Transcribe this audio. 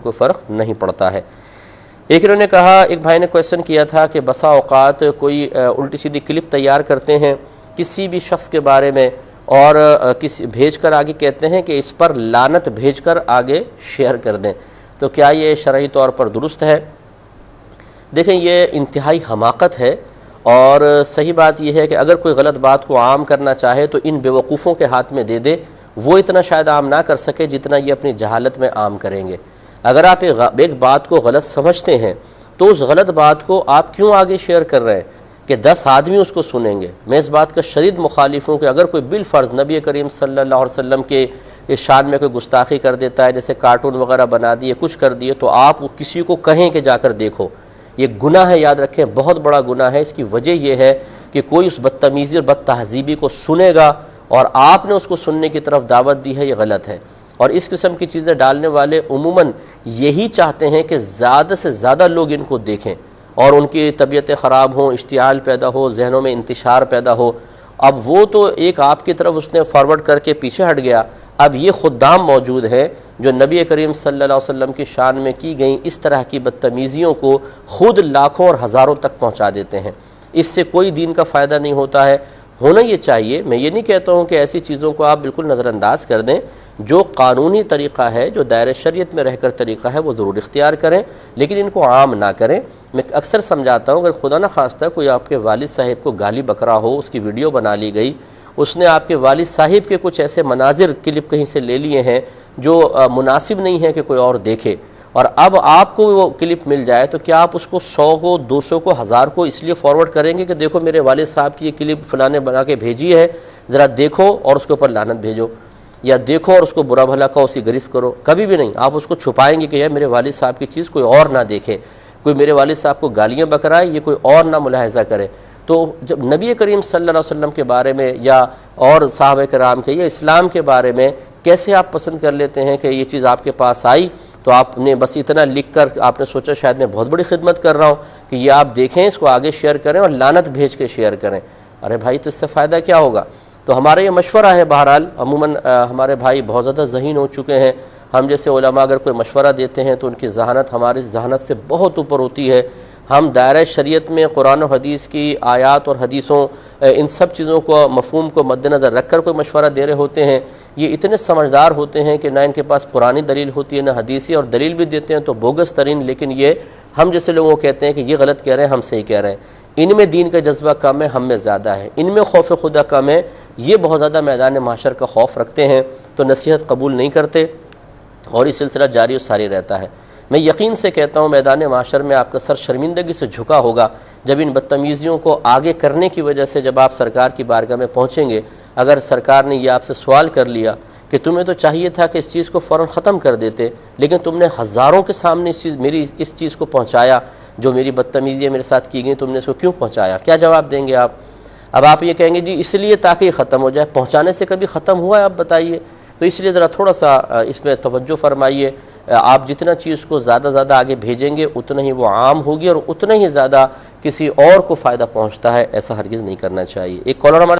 کوئی فرق نہیں پڑتا ہے۔ ایک انہوں نے کہا، ایک بھائی نے کویسچن کیا تھا کہ بسا اوقات کوئی الٹی سیدھی کلپ تیار کرتے ہیں کسی بھی شخص کے بارے میں اور بھیج کر آگے کہتے ہیں کہ اس پر لعنت بھیج کر آگے شیئر کر دیں، تو کیا یہ شرعی طور پر درست ہے؟ دیکھیں، یہ انتہائی حماقت ہے، اور صحیح بات یہ ہے کہ اگر کوئی غلط بات کو عام کرنا چاہے تو ان بیوقوفوں کے ہاتھ میں دے دے، وہ اتنا شاید عام نہ کر سکے جتنا یہ اپنی جہالت میں عام کریں گے۔ اگر آپ ایک بات کو غلط سمجھتے ہیں تو اس غلط بات کو آپ کیوں آگے شیئر کر رہے ہیں کہ 10 آدمی اس کو سنیں گے؟ میں اس بات کا شدید مخالف ہوں کہ اگر کوئی بالفرض نبی کریم صلی اللہ علیہ وسلم کے اس شان میں کوئی گستاخی کر دیتا ہے، جیسے کارٹون وغیرہ بنا دیے، کچھ کر دیے، تو آپ کسی کو کہیں کہ جا کر دیکھو۔ یہ گناہ ہے، یاد رکھیں، بہت بڑا گناہ ہے۔ اس کی وجہ یہ ہے کہ کوئی اس بدتمیزی اور بد تہذیبی کو سنے گا اور آپ نے اس کو سننے کی طرف دعوت دی ہے، یہ غلط ہے۔ اور اس قسم کی چیزیں ڈالنے والے عموماً یہی چاہتے ہیں کہ زیادہ سے زیادہ لوگ ان کو دیکھیں اور ان کی طبیعتیں خراب ہوں، اشتعال پیدا ہو، ذہنوں میں انتشار پیدا ہو۔ اب وہ تو ایک آپ کی طرف اس نے فارورڈ کر کے پیچھے ہٹ گیا، اب یہ خدام موجود ہیں جو نبی کریم صلی اللہ علیہ وسلم کی شان میں کی گئیں اس طرح کی بدتمیزیوں کو خود لاکھوں اور ہزاروں تک پہنچا دیتے ہیں۔ اس سے کوئی دین کا فائدہ نہیں ہوتا ہے۔ ہونا یہ چاہیے، میں یہ نہیں کہتا ہوں کہ ایسی چیزوں کو آپ بالکل نظر انداز کر دیں، جو قانونی طریقہ ہے، جو دائرہ شریعت میں رہ کر طریقہ ہے، وہ ضرور اختیار کریں، لیکن ان کو عام نہ کریں۔ میں اکثر سمجھاتا ہوں، اگر خدا نہ خواستہ کوئی آپ کے والد صاحب کو گالی بکرا ہو، اس کی ویڈیو بنا لی گئی، اس نے آپ کے والد صاحب کے کچھ ایسے مناظر کلپ کہیں سے لے لیے ہیں جو مناسب نہیں ہے کہ کوئی اور دیکھے، اور اب آپ کو وہ کلپ مل جائے تو کیا آپ اس کو 100 کو، 200 کو، 1000 کو اس لیے فارورڈ کریں گے کہ دیکھو میرے والد صاحب کی یہ کلپ فلاں نے بنا کے بھیجی ہے، ذرا دیکھو اور اس کے اوپر لعنت بھیجو، یا دیکھو اور اس کو برا بھلا کہو، اسی گرفت کرو؟ کبھی بھی نہیں۔ آپ اس کو چھپائیں گے کہ یہ میرے والد صاحب کی چیز کوئی اور نہ دیکھے، کوئی میرے والد صاحب کو گالیاں بکرائے، یہ کوئی اور نہ ملاحظہ کرے۔ تو جب نبی کریم صلی اللہ علیہ وسلم کے بارے میں یا اور صحابہ کرام کے یا اسلام کے بارے میں کیسے آپ پسند کر لیتے ہیں کہ یہ چیز آپ کے پاس آئی تو آپ نے بس اتنا لکھ کر آپ نے سوچا شاید میں بہت بڑی خدمت کر رہا ہوں کہ یہ آپ دیکھیں، اس کو آگے شیئر کریں اور لعنت بھیج کے شیئر کریں۔ ارے بھائی، تو اس سے فائدہ کیا ہوگا؟ تو ہمارا یہ مشورہ ہے، بہرحال عموماً ہمارے بھائی بہت زیادہ ذہین ہو چکے ہیں، ہم جیسے علماء اگر کوئی مشورہ دیتے ہیں تو ان کی ذہانت ہماری ذہانت سے بہت اوپر ہوتی ہے۔ ہم دائرہ شریعت میں قرآن و حدیث کی آیات اور حدیثوں، ان سب چیزوں کو، مفہوم کو مد نظر رکھ کر کوئی مشورہ دے رہے ہوتے ہیں۔ یہ اتنے سمجھدار ہوتے ہیں کہ نہ ان کے پاس قرآنی دلیل ہوتی ہے نہ حدیثی، اور دلیل بھی دیتے ہیں تو بوگس ترین، لیکن یہ ہم جیسے لوگوں کو کہتے ہیں کہ یہ غلط کہہ رہے ہیں، ہم صحیح کہہ رہے ہیں۔ ان میں دین کا جذبہ کم ہے، ہم میں زیادہ ہے۔ ان میں خوف خدا کم ہے، یہ بہت زیادہ میدان محشر کا خوف رکھتے ہیں تو نصیحت قبول نہیں کرتے، اور یہ سلسلہ جاری و ساری رہتا ہے۔ میں یقین سے کہتا ہوں میدان محشر میں آپ کا سر شرمندگی سے جھکا ہوگا جب ان بدتمیزیوں کو آگے کرنے کی وجہ سے جب آپ سرکار کی بارگاہ میں پہنچیں گے۔ اگر سرکار نے یہ آپ سے سوال کر لیا کہ تمہیں تو چاہیے تھا کہ اس چیز کو فوراً ختم کر دیتے، لیکن تم نے ہزاروں کے سامنے میری اس چیز کو پہنچایا، جو میری بدتمیزیاں میرے ساتھ کی گئیں، تم نے اس کو کیوں پہنچایا؟ کیا جواب دیں گے آپ؟ اب آپ یہ کہیں گے جی اس لیے تاکہ یہ ختم ہو جائے۔ پہنچانے سے کبھی ختم ہوا ہے؟ آپ بتائیے۔ تو اس لیے ذرا تھوڑا سا اس میں توجہ فرمائیے۔ آپ جتنا چیز کو زیادہ آگے بھیجیں گے اتنا ہی وہ عام ہوگی اور اتنا ہی زیادہ کسی اور کو فائدہ پہنچتا ہے، ایسا ہرگز نہیں کرنا چاہیے۔ ایک کالر ہمارے